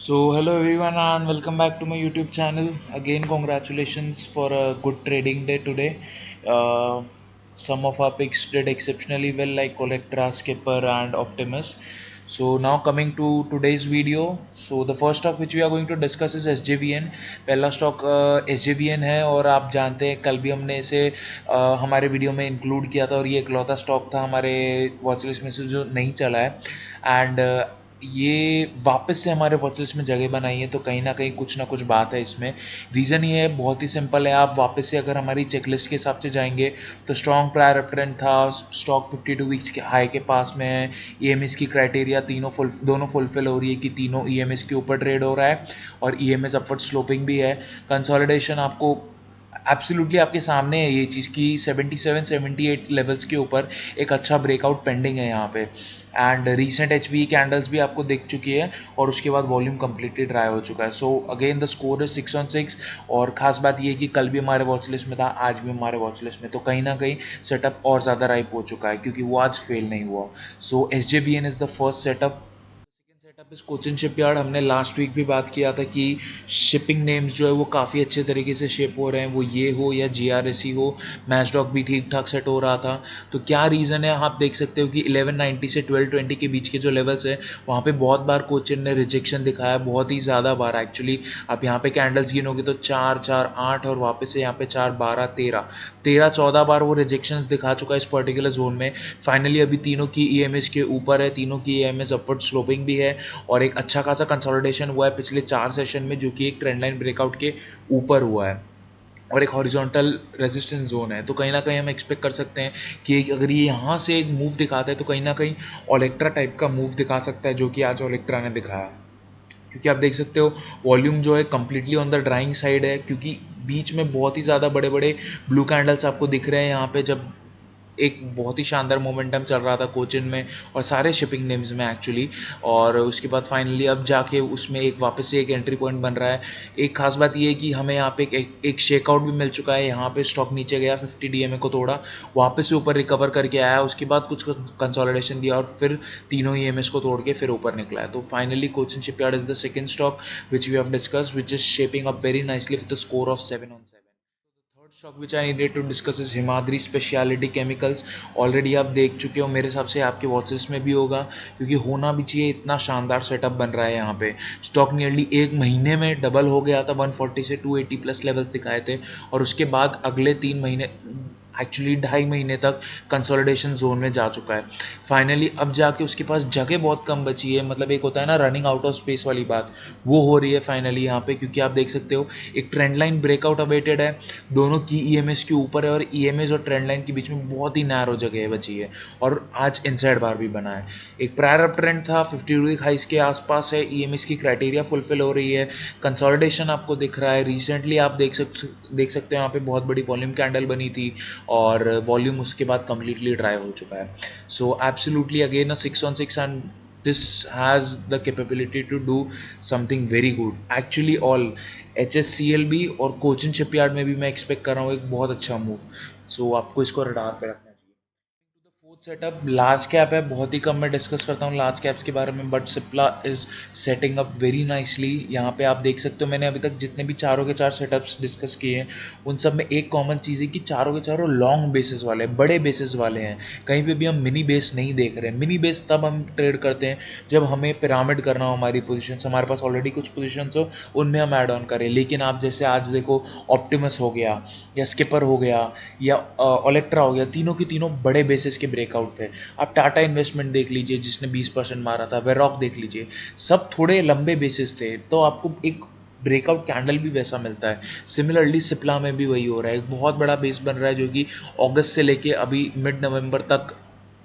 Hello everyone and welcome back to my YouTube channel. Again, congratulations for a good trading day today. Uh, some of our picks did exceptionally well, like Collectra, Skipper, and Optimus. So now coming to today's video. So the first stock which we are going to discuss is SJVN. पहला stock SJVN है और आप जानते हैं कल भी हमने इसे हमारे वीडियो में इंक्लूड किया था और ये इकलौता स्टॉक था हमारे वॉच लिस्ट में से जो नहीं चला है एंड ये वापस से हमारे वॉच लिस्ट में जगह बनाई है तो कहीं ना कहीं कुछ ना कुछ बात है इसमें। रीज़न ये है, बहुत ही सिंपल है। आप वापस से अगर हमारी चेकलिस्ट के हिसाब से जाएंगे तो स्ट्रॉन्ग प्रायर अप ट्रेंड था, स्टॉक 52 वीक्स के हाई के पास में है। ईएमएस की क्राइटेरिया दोनों फुलफिल हो रही है कि तीनों ईएमएस के ऊपर ट्रेड हो रहा है और ईएमएस अपवर्ड स्लोपिंग भी है। कंसोलिडेशन आपको एब्सोल्युटली आपके सामने है ये चीज़ कि 77 78 लेवल्स के ऊपर एक अच्छा ब्रेकआउट पेंडिंग है यहाँ पे। एंड रीसेंट एचवी कैंडल्स भी आपको दिख चुकी है और उसके बाद वॉल्यूम कम्प्लीटली ड्राई हो चुका है। So again the score is 6 on 6। और ख़ास बात ये है कि कल भी हमारे वॉच लिस्ट में था, आज भी हमारे वॉच लिस्ट में, तो कहीं ना कहीं सेटअप और ज़्यादा राइप हो चुका है क्योंकि वो आज फेल नहीं हुआ। सो SJVN is the first setup. Setup इस कोचिन शिपयार्ड। हमने लास्ट वीक भी बात किया था कि शिपिंग नेम्स जो है वो काफ़ी अच्छे तरीके से शेप हो रहे हैं, वो ये हो या GRSE हो। मैचडॉक भी ठीक ठाक सेट हो रहा था। तो क्या रीज़न है, आप देख सकते हो कि 1190 से 1220 के बीच के जो लेवल्स है वहाँ पे बहुत बार कोचिन ने रिजेक्शन दिखाया, बहुत ही ज़्यादा बार एक्चुअली। आप यहाँ पे कैंडल्स गिनोगे तो 4 4 8 और वापस से यहाँ पे 4 12 13 13 14 बार वो रिजेक्शंस दिखा चुका है इस पर्टिकुलर जोन में। फाइनली अभी तीनों की EMS के ऊपर है, तीनों की EMS अपवर्ड स्लोपिंग भी है और एक अच्छा खासा कंसोलिडेशन हुआ है पिछले 4 सेशन में, जो कि एक ट्रेंड लाइन ब्रेकआउट के ऊपर हुआ है और एक हॉरिजॉन्टल रेजिस्टेंस जोन है। तो कहीं ना कहीं हम एक्सपेक्ट कर सकते हैं कि अगर ये यहाँ से एक मूव दिखाता है तो कहीं ना कहीं ओलेक्ट्रा टाइप का मूव दिखा सकता है, जो कि आज ओलेक्ट्रा ने दिखाया। क्योंकि आप देख सकते हो वॉल्यूम जो है completely on the drawing side है, क्योंकि बीच में बहुत ही ज़्यादा बड़े बड़े ब्लू कैंडल्स आपको दिख रहे हैं यहाँ पे, जब एक बहुत ही शानदार मोमेंटम चल रहा था कोचिन में और सारे शिपिंग नेम्स में एक्चुअली। और उसके बाद फाइनली अब जाके उसमें एक वापस से एक एंट्री पॉइंट बन रहा है। एक खास बात ये है कि हमें यहाँ पे एक शेकआउट भी मिल चुका है। यहाँ पे स्टॉक नीचे गया, 50 DMA को तोड़ा, वापस से ऊपर रिकवर करके आया, उसके बाद कुछ कंसोलिडेशन दिया और फिर तीनों EMS को तोड़ के फिर ऊपर निकला है। तो finally Cochin Shipyard is the second stock which we have discuss, which is shaping up very nicely with the score of 7 on 7। Third stock which I needed to discuss is Himadri Speciality Chemicals. Already आप देख चुके हो, मेरे हिसाब से आपके watch list में भी होगा, क्योंकि होना भी चाहिए। इतना शानदार सेटअप बन रहा है यहाँ पे। स्टॉक नियरली एक महीने में डबल हो गया था, 140 से 280 प्लस लेवल्स दिखाए थे और उसके बाद अगले 3 महीने, एक्चुअली 2.5 महीने तक कंसोलिडेशन जोन में जा चुका है। फाइनली अब जाके उसके पास जगह बहुत कम बची है, मतलब एक होता है ना रनिंग आउट ऑफ स्पेस वाली बात, वो हो रही है फाइनली यहाँ पे। क्योंकि आप देख सकते हो एक ट्रेंड लाइन ब्रेकआउट अवेटेड है, दोनों की EMS के ऊपर है और EMS और ट्रेंड लाइन के बीच में बहुत ही नैरो जगह बची है और आज इनसाइड बार भी बना है। एक प्रायर अप ट्रेंड था, 50 वीक हाइस के आसपास है, EMS की क्राइटेरिया फुलफिल हो रही है, कंसोलिडेशन आपको दिख रहा है। रिसेंटली आप देख सकते हो यहाँ पे बहुत बड़ी वॉल्यूम कैंडल बनी थी और वॉल्यूम उसके बाद कम्प्लीटली ड्राई हो चुका है। So absolutely again a 6 on 6 and this has the capability to do something very good actually। all HSCLB और कोचिन शिपयार्ड में भी मैं एक्सपेक्ट कर रहा हूँ एक बहुत अच्छा मूव। सो आपको इसको रडार पे रखना चाहिए। फोर्थ सेटअप लार्ज कैप है। बहुत ही कम मैं डिस्कस करता हूँ लार्ज कैप्स के बारे में, but Cipla is setting up very nicely. यहाँ पे आप देख सकते हो मैंने अभी तक जितने भी चारों के चार सेटअप्स डिस्कस किए हैं उन सब में एक कॉमन चीज़ है कि चारों के चारों लॉन्ग बेसिस वाले, बड़े बेसिस वाले हैं। कहीं पे भी हम मिनी बेस नहीं देख रहे हैं। मिनी बेस तब हम ट्रेड करते हैं जब हमें पिरामिड करना हो हमारी पोजीशन, हमारे पास ऑलरेडी कुछ पोजीशन हो, उनमें हम ऐड ऑन करें। लेकिन आप जैसे आज देखो, ऑप्टिमस हो गया या स्किपर हो गया या ओलेक्ट्रा हो गया, तीनों के तीनों बड़े बेसिस के ब्रेकआउट थे। आप टाटा इन्वेस्टमेंट देख लीजिए जिसने 20% मारा था, वेरॉक देख लीजिए, सब थोड़े लंबे बेसिस थे, तो आपको एक ब्रेकआउट कैंडल भी वैसा मिलता है। सिमिलरली सिप्ला में भी वही हो रहा है, एक बहुत बड़ा बेस बन रहा है जो कि अगस्त से लेके अभी मिड नवंबर तक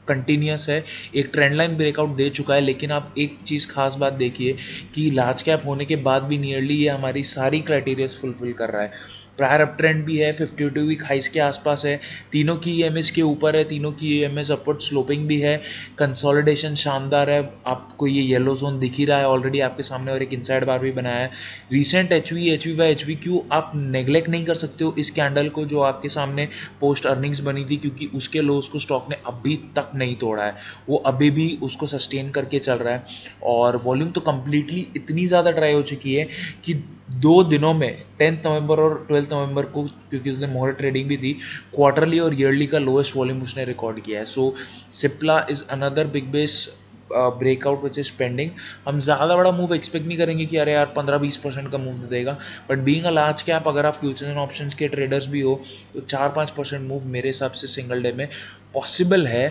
कंटिन्यूस है। एक ट्रेंड लाइन ब्रेकआउट दे चुका है, लेकिन आप एक चीज़ खास बात देखिए कि लार्ज कैप होने के बाद भी नियरली ये हमारी सारी क्राइटेरियाज फुलफिल कर रहा है। प्रायर अप ट्रेंड भी है, 52 वीक हाइस के आसपास है, तीनों की ईएमएस के ऊपर है, तीनों की ईएमएस अपवर्ड स्लोपिंग भी है, कंसोलिडेशन शानदार है। आपको ये येलो जोन दिख ही रहा है ऑलरेडी आपके सामने, और एक इनसाइड बार भी बनाया है। रिसेंट एच वी आप नेग्लेक्ट नहीं कर सकते हो इस कैंडल को, जो आपके सामने पोस्ट अर्निंग्स बनी थी, क्योंकि उसके लोस को स्टॉक ने अभी तक नहीं तोड़ा है, वो अभी भी उसको सस्टेन करके चल रहा है। और वॉल्यूम तो कम्प्लीटली इतनी ज़्यादा ड्राई हो चुकी है कि 2 दिनों में 10 नवंबर और 12 नवंबर को, क्योंकि उसने मोहर ट्रेडिंग भी थी, क्वार्टरली और ईयरली का लोएस्ट वॉल्यूम उसने रिकॉर्ड किया है। So Cipla is another big base breakout which is pending. हम ज़्यादा बड़ा मूव एक्सपेक्ट नहीं करेंगे कि अरे यार 15-20% का मूव दे देगा, but being a large cap अगर आप फ्यूचर्स एंड ऑप्शंस के ट्रेडर्स भी हो तो 4-5% मूव मेरे हिसाब से सिंगल डे में पॉसिबल है।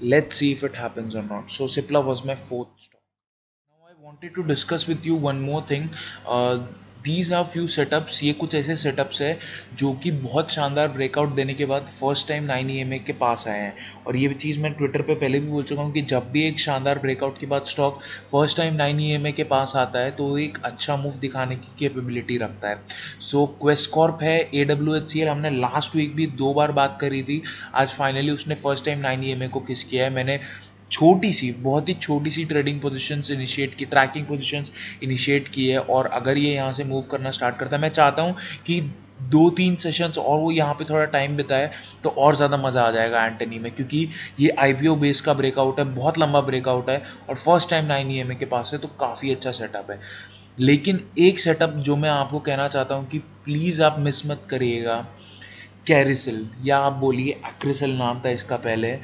Let's see if it happens और not. So Cipla was my fourth stock. Now I wanted to discuss with you one more thing. These are few setups. ये कुछ ऐसे setups है जो कि बहुत शानदार ब्रेकआउट देने के बाद फर्स्ट टाइम 9 EMA के पास आए हैं। और ये चीज़ मैं ट्विटर पे पहले भी बोल चुका हूँ कि जब भी एक शानदार ब्रेकआउट के बाद स्टॉक फर्स्ट टाइम 9 EMA के पास आता है तो वो एक अच्छा मूव दिखाने की कैपेबिलिटी रखता है। सो क्वेस्कॉर्प है, AWHCL, हमने लास्ट वीक भी 2 बार बात करी थी। आज फाइनली उसने फर्स्ट टाइम 9 EMA को किस किया है। मैंने छोटी सी, बहुत ही छोटी सी ट्रेडिंग पोजीशंस इनिशिएट की, ट्रैकिंग पोजीशंस इनिशिएट की है, और अगर ये यहाँ से मूव करना स्टार्ट करता है, मैं चाहता हूँ कि 2-3 सेशंस और वो यहाँ पे थोड़ा टाइम बिताए तो और ज़्यादा मज़ा आ जाएगा एंटनी में, क्योंकि ये IPO बेस का ब्रेकआउट है, बहुत लंबा ब्रेकआउट है और फर्स्ट टाइम 9 EMA के पास है, तो काफ़ी अच्छा सेटअप है। लेकिन एक सेटअप जो मैं आपको कहना चाहता हूँ कि प्लीज़ आप मिस मत करिएगा, कैरिसल, या आप बोलिए एक्रिसल नाम था इसका पहले।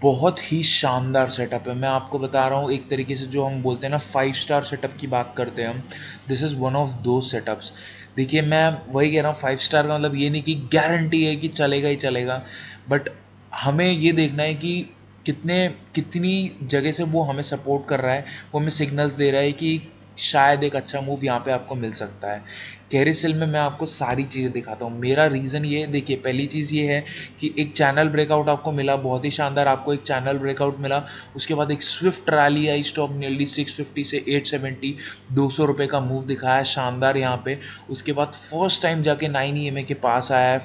बहुत ही शानदार सेटअप है, मैं आपको बता रहा हूँ। एक तरीके से जो हम बोलते हैं ना 5 स्टार सेटअप की बात करते हैं हम, दिस इज़ वन ऑफ दो सेटअप्स। देखिए मैं वही कह रहा हूँ, 5 स्टार का मतलब ये नहीं कि गारंटी है कि चलेगा ही चलेगा, बट हमें ये देखना है कि कितनी जगह से वो हमें सपोर्ट कर रहा है, वो हमें सिग्नल्स दे रहा है कि शायद एक अच्छा मूव यहाँ पे आपको मिल सकता है। कैरिसल में मैं आपको सारी चीज़ें दिखाता हूँ। मेरा रीज़न ये है, देखिए पहली चीज़ ये है कि एक चैनल ब्रेकआउट आपको मिला, बहुत ही शानदार आपको एक चैनल ब्रेकआउट मिला। उसके बाद एक स्विफ्ट रैली आई, स्टॉक नियरली 650 से 870, 200 रुपये का मूव दिखाया शानदार यहाँ पे। उसके बाद फर्स्ट टाइम जाके 9 EMA के पास आया है,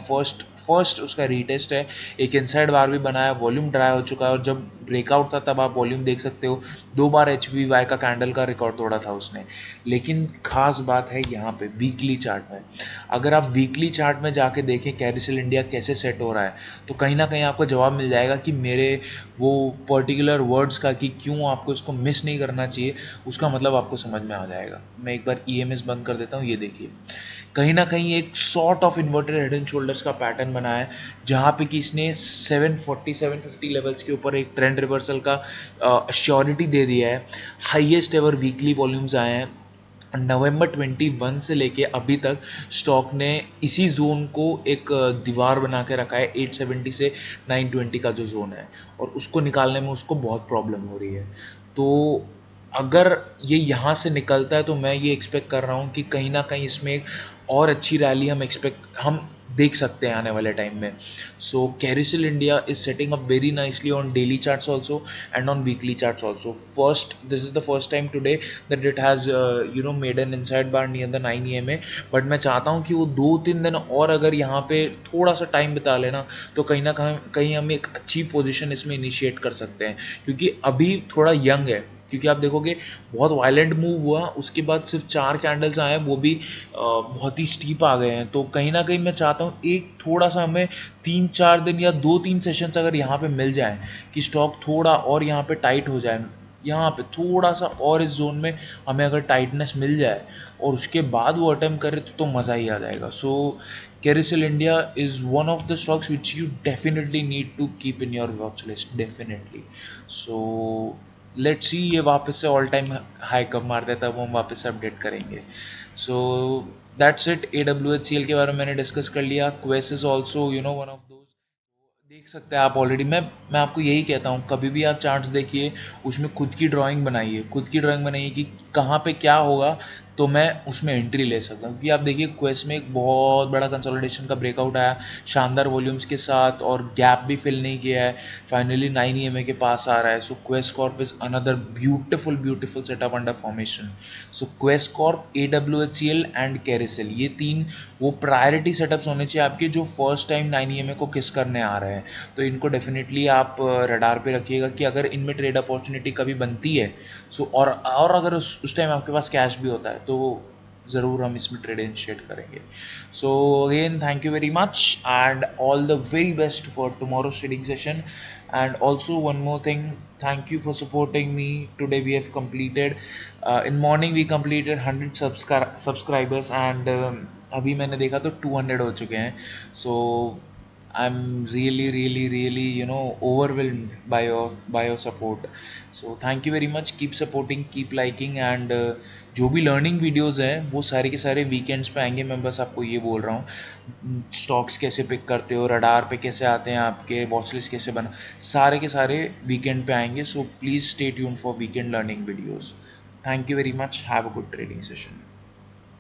फर्स्ट उसका रीटेस्ट है, एक इनसाइड बार भी बनाया, वॉल्यूम ड्राई हो चुका है, और जब ब्रेकआउट था तब आप वॉल्यूम देख सकते हो, 2 बार HVY का कैंडल का रिकॉर्ड तोड़ा था उसने। लेकिन खास बात है यहाँ पे वीकली चार्ट में, अगर आप वीकली चार्ट में जाके देखें कैरिसल इंडिया कैसे सेट हो रहा है, तो कहीं ना कहीं आपको जवाब मिल जाएगा कि मेरे वो पर्टिकुलर वर्ड्स का कि क्यों आपको इसको मिस नहीं करना चाहिए, उसका मतलब आपको समझ में आ जाएगा। मैं एक बार EMS बंद कर देता हूँ, ये देखिए कहीं ना कहीं एक sort of inverted head and shoulders का पैटर्न बना है, जहाँ पे कि इसने 740-750 लेवल्स के ऊपर एक ट्रेंड रिवर्सल का श्योरिटी दे दिया है। हाईएस्ट एवर वीकली वॉल्यूम्स आए हैं। नवंबर 21 से लेके अभी तक स्टॉक ने इसी जोन को एक दीवार बना के रखा है, 870 से 920 का जो जोन है, और उसको निकालने में उसको बहुत प्रॉब्लम हो रही है। तो अगर ये यहाँ से निकलता है तो मैं ये एक्सपेक्ट कर रहा हूँ कि कहीं ना कहीं इसमें एक और अच्छी रैली हम देख सकते हैं आने वाले टाइम में। So Carysil India is setting up very nicely on daily charts also and on weekly charts also. This is the first time today that it has made an inside bar near the 9 EMA, but मैं चाहता हूँ कि वो 2-3 दिन और अगर यहाँ पे थोड़ा सा टाइम बिता लेना तो कहीं ना कहीं हम एक अच्छी पोजिशन इसमें इनिशिएट कर सकते हैं, क्योंकि अभी थोड़ा यंग है। क्योंकि आप देखोगे बहुत वायलेंट मूव हुआ, उसके बाद सिर्फ 4 कैंडल्स आए हैं, वो भी बहुत ही स्टीप आ गए हैं। तो कहीं ना कहीं मैं चाहता हूँ एक थोड़ा सा हमें 3-4 दिन या 2-3 सेशंस अगर यहाँ पे मिल जाए कि स्टॉक थोड़ा और यहाँ पे टाइट हो जाए, यहाँ पे थोड़ा सा और इस जोन में हमें अगर टाइटनेस मिल जाए और उसके बाद वो अटेम्प्ट करे तो मज़ा ही आ जाएगा। So Carysil India is one of the stocks which you definitely need to keep in your watch list, definitely. So let's see ये वापस से ऑल टाइम हाई कब मारता है, तब हम वापस से अपडेट करेंगे। So that's it. AWHCL के बारे में मैंने डिस्कस कर लिया। Quess is also one of those, देख सकते हैं आप ऑलरेडी। मैं आपको यही कहता हूँ, कभी भी आप चार्ट्स देखिए, उसमें खुद की ड्राइंग बनाइए, खुद की ड्राइंग बनाइए कि कहाँ पे क्या होगा, तो मैं उसमें एंट्री ले सकता हूँ। क्योंकि आप देखिए क्वेस्ट में एक बहुत बड़ा कंसोलिडेशन का ब्रेकआउट आया शानदार वॉल्यूम्स के साथ, और गैप भी फिल नहीं किया है, फाइनली 9 EMA के पास आ रहा है। So Quess Corp is another beautiful beautiful setup under formation. So Quess Corp, AWHCL and Carysil, ये तीन वो प्रायोरिटी सेटअप्स होने चाहिए आपके जो फर्स्ट टाइम 9 EMA को किस करने आ रहे हैं। तो इनको डेफिनेटली आप रडार पे रखिएगा कि अगर इनमें ट्रेड अपॉर्चुनिटी कभी बनती है, सो और अगर उस टाइम आपके पास कैश भी होता है तो ज़रूर हम इसमें ट्रेड इनिशिएट करेंगे। So again thank you very much and all the very best for tomorrow's trading session. And also one more thing, thank you for supporting me. Today we have completed in morning we completed 100 subscribers and अभी मैंने देखा तो 200 हो चुके हैं। So I'm really, really, really, overwhelmed by your support. So thank you very much. Keep supporting, keep liking, and जो भी learning videos हैं वो सारे के सारे वीकेंड्स पे आएंगे। मैं बस आपको ये बोल रहा हूँ, स्टॉक्स कैसे पिक करते हो, रडार पे कैसे आते हैं आपके, वॉच लिस्ट कैसे बना, सारे के सारे वीकेंड पे आएंगे। So please stay tune for weekend learning videos. Thank you very much. Have a good trading session.